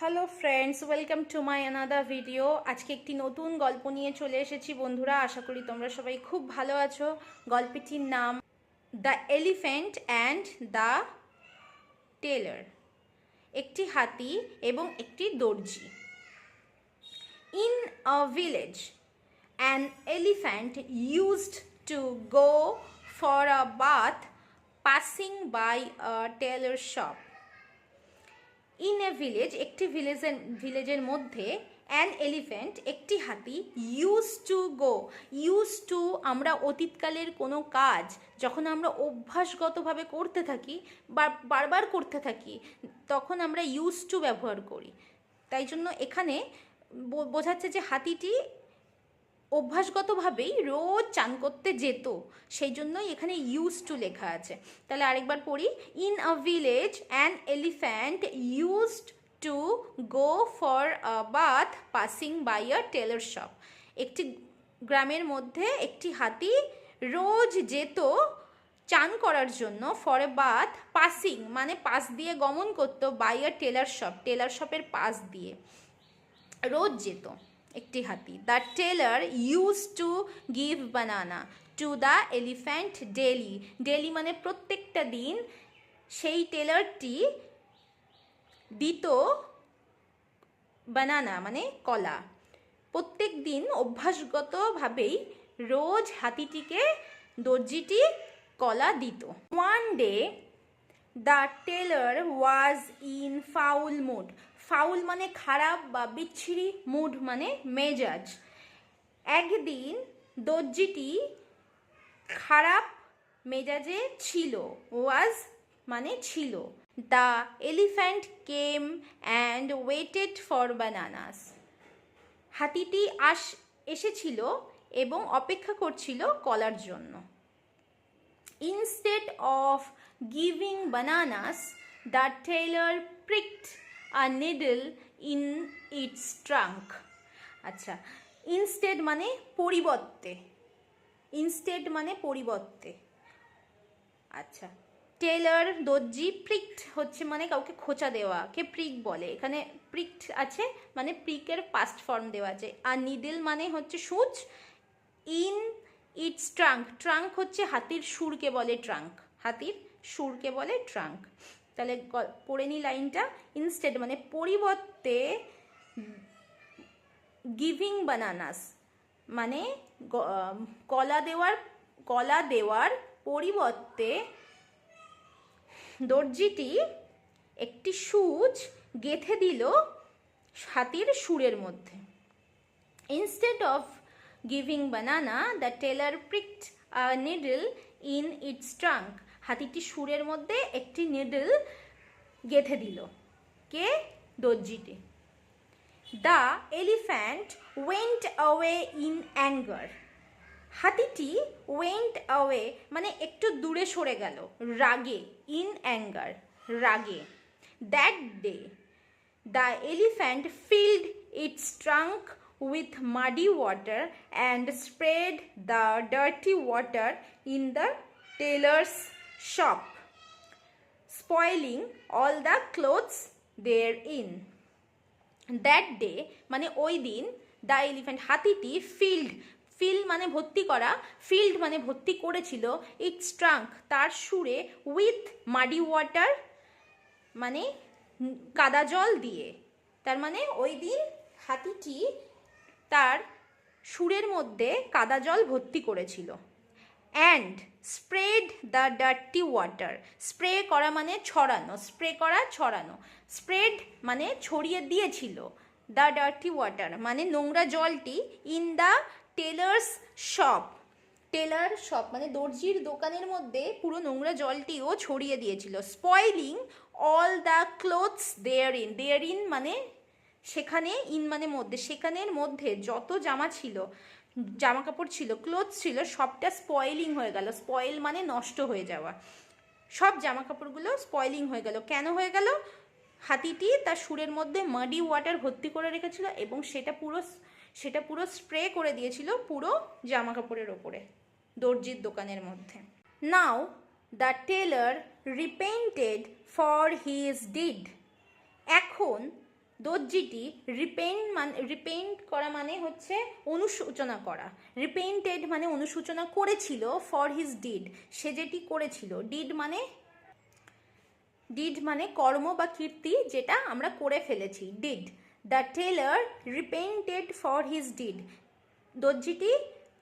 Hello friends, welcome to my another video. আজকে একটি নতুন গল্প নিয়ে চলে এসেছি বন্ধুরা। আশা করি তোমরা সবাই খুব ভালো আছো। গল্পটির নাম the elephant and the Taylor. একটি হাতি এবং একটি দর্জি। In a village an elephant used to go for a bath passing by a tailor shop. In a village, একটি ভিলেজের মধ্যে অ্যান এলিফ্যান্ট, একটি হাতি, ইউজ টু আমরা অতীতকালের কোনো কাজ যখন আমরা অভ্যাসগতভাবে করতে থাকি বা বারবার করতে থাকি তখন আমরা ইউজ টু ব্যবহার করি। তাই জন্য এখানে বোঝাচ্ছে যে হাতিটি অভ্যাসগতভাবেই রোজ চান করতে যেত, সেই জন্যই এখানে ইউজ টু লেখা আছে। তাহলে আরেকবার পড়ি। In a village an elephant used to go for a bath passing by a tailor shop. একটি গ্রামের মধ্যে একটি হাতি রোজ যেত চান করার জন্য, ফর এ বাথ পাসিং মানে পাশ দিয়ে গমন করতো, by a tailor shop tailor শপের পাশ দিয়ে রোজ যেত একটি হাতি। The tailor use to give banana to the elephant daily. Daily মানে প্রত্যেকটা দিন। সেই টেলারটি দিত বানানা মানে কলা। প্রত্যেক দিন অভ্যাসগতভাবেই রোজ হাতিটিকে দর্জিটি কলা দিত। One day the tailor was in foul mood. Foul মানে খারাপ বা বিচ্ছিরি, মুড মানে মেজাজ। একদিন দর্জিটি খারাপ মেজাজে ছিল, ওয়াজ মানে ছিল। The elephant came and waited for bananas. হাতিটি এসেছিল এবং অপেক্ষা করছিল কলার জন্য। Instead of giving bananas the tailor pricked a needle in its trunk. আচ্ছা, ইনস্টেড মানে পরিবর্তে, ইনস্টেড মানে পরিবর্তে। আচ্ছা, টেলার দর্জি, প্রিকড হচ্ছে মানে কাউকে খোঁচা দেওয়া, কে প্রিক বলে। এখানে প্রিকড আছে মানে প্রিকের পাস্ট ফর্ম দেওয়া আছে। আর নিডল মানে হচ্ছে সূচ। ইন ইটস ট্রাঙ্ক, ট্রাঙ্ক হচ্ছে হাতির সুরকে বলে ট্রাঙ্ক, হাতির সুরকে বলে ট্রাঙ্ক। তাহলে পড়ে নি লাইনটা। ইনস্টেড মানে পরিবর্তে, গিভিং বানানাস মানে কলা দেওয়ার পরিবর্তে দর্জিটি একটি সূচ গেঁথে দিল হাতির সুরের মধ্যে। Instead of giving banana the tailor pricked a needle in its trunk. হাতিটি সুরের মধ্যে একটি নিডল গেঁথে দিল, কে? দর্জিটি। The elephant went away in anger. হাতিটি ওয়েন্ট অ্যাওয়ে মানে একটু দূরে সরে গেল, রাগে। ইন অ্যাঙ্গার রাগে। That day the elephant filled its trunk with muddy water and spread the dirty water in the tailor's shop, spoiling all the clothes therein. That day মানে ওই দিন, দ্য এলিফ্যান্ট হাতিটি ফিল মানে ভর্তি করা, field মানে ভর্তি করেছিল, ইটস ট্রাঙ্ক তার সুরে, উইথ মাডি ওয়াটার মানে কাদা জল দিয়ে। তার মানে ওই দিন হাতিটি তার সুরের মধ্যে কাদা জল ভর্তি করেছিল। And spread the dirty water, spray করা মানে ছড়ানো, স্প্রে করা ছড়ানো, স্প্রেড মানে ছড়িয়ে দিয়েছিল, দ্য ডার্টি ওয়াটার মানে নোংরা জলটি, in the tailor's shop, tailor shop মানে দর্জির দোকানের মধ্যে পুরো নোংরা জলটিও ছড়িয়ে দিয়েছিল। Spoiling all the clothes there in মানে সেখানে, ইন মানে মধ্যে, সেখানের মধ্যে যত জামা কাপড় ছিল, ক্লোথস ছিল, সবটা স্পয়েলিং হয়ে গেল। স্পয়েল মানে নষ্ট হয়ে যাওয়া। সব জামা কাপড়গুলো স্পয়েলিং হয়ে গেল। কেন হয়ে গেল? হাতিটি তার সুরের মধ্যে মাডি ওয়াটার ভর্তি করে রেখেছিল এবং সেটা পুরো স্প্রে করে দিয়েছিল পুরো জামা কাপড়ের ওপরে দর্জির দোকানের মধ্যে। Now the tailor repented for his deed. এখন দর্জিটি রিপেইন্ট করা মানে হচ্ছে অনুশোচনা করা, রিপেইন্টেড মানে অনুশোচনা করেছিল, ফর হিজ ডিড সে যেটি করেছিল, ডিড মানে কর্ম বা কীর্তি যেটা আমরা করে ফেলেছি, deed. The tailor repented for his deed, দর্জিটি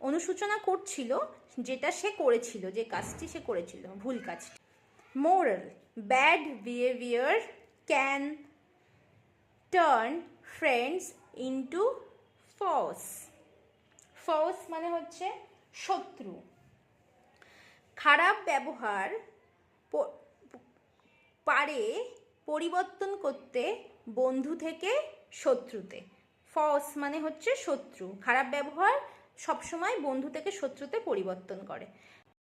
অনুশোচনা করছিল যেটা সে করেছিল, যে কাজটি সে করেছিল, ভুল কাজটি। Moral, bad behaviour can turn friends into foes. Foes মানে হচ্ছে শত্রু। খারাপ ব্যবহার পারে পরিবর্তন করতে বন্ধু থেকে শত্রুতে। ফস মানে হচ্ছে শত্রু, খারাপ ব্যবহার সবসময় বন্ধু থেকে শত্রুতে পরিবর্তন করে।